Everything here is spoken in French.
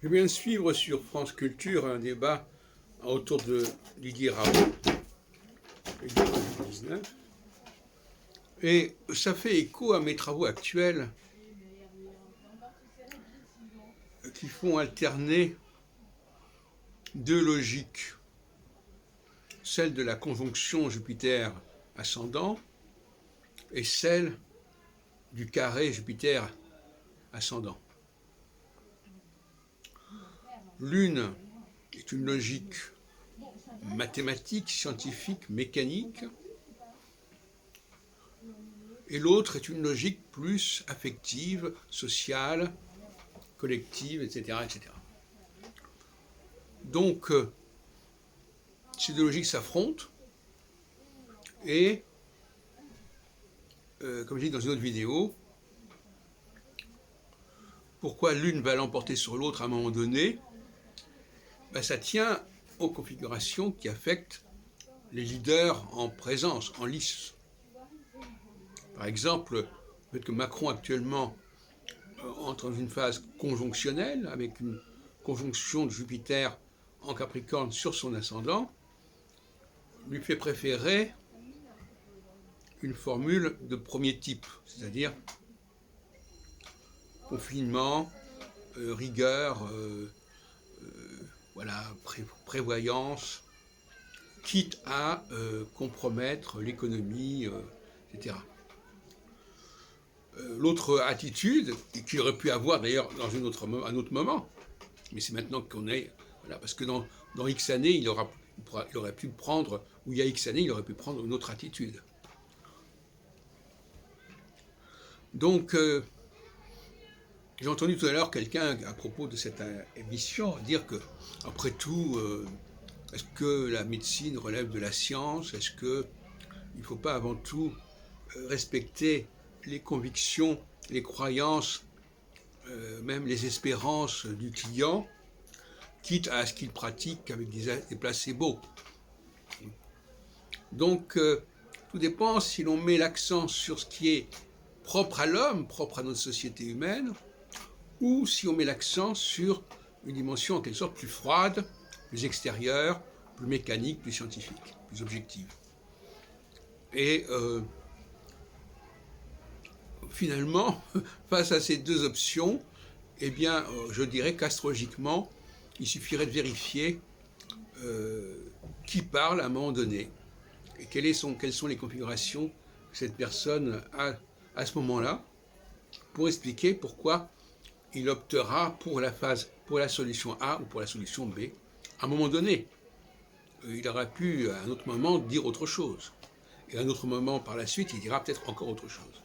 Je viens de suivre sur France Culture un débat autour de Didier Raoult, le Covid-19, et ça fait écho à mes travaux actuels qui font alterner deux logiques, celle de la conjonction Jupiter ascendant et celle du carré Jupiter ascendant. L'une est une logique mathématique, scientifique, mécanique, et l'autre est une logique plus affective, sociale, collective, etc. etc. Donc, ces deux logiques s'affrontent, et, comme je dis dans une autre vidéo, pourquoi l'une va l'emporter sur l'autre à un moment donné, ça tient aux configurations qui affectent les leaders en présence, en lice. Par exemple, le fait que Macron actuellement entre dans une phase conjonctionnelle, avec une conjonction de Jupiter en Capricorne sur son ascendant, lui fait préférer une formule de premier type, c'est-à-dire confinement, rigueur, prévoyance, quitte à compromettre l'économie, etc. L'autre attitude, qu'il aurait pu avoir d'ailleurs dans un autre moment, mais c'est maintenant qu'on est, voilà, parce que dans X années, il aurait pu prendre, ou il y a X années, il aurait pu prendre une autre attitude. Donc, j'ai entendu tout à l'heure quelqu'un, à propos de cette émission, dire que, après tout, est-ce que la médecine relève de la science? Est-ce qu'il ne faut pas avant tout respecter les convictions, les croyances, même les espérances du client, quitte à ce qu'il pratique avec des placebos? Donc, tout dépend si l'on met l'accent sur ce qui est propre à l'homme, propre à notre société humaine, ou si on met l'accent sur une dimension en quelque sorte plus froide, plus extérieure, plus mécanique, plus scientifique, plus objective. Et finalement, face à ces deux options, eh bien, je dirais qu'astrologiquement, il suffirait de vérifier qui parle à un moment donné, et quelles sont les configurations que cette personne a à ce moment-là, pour expliquer pourquoi il optera pour la solution A ou pour la solution B. À un moment donné, il aurait pu, à un autre moment, dire autre chose. Et à un autre moment, par la suite, il dira peut-être encore autre chose.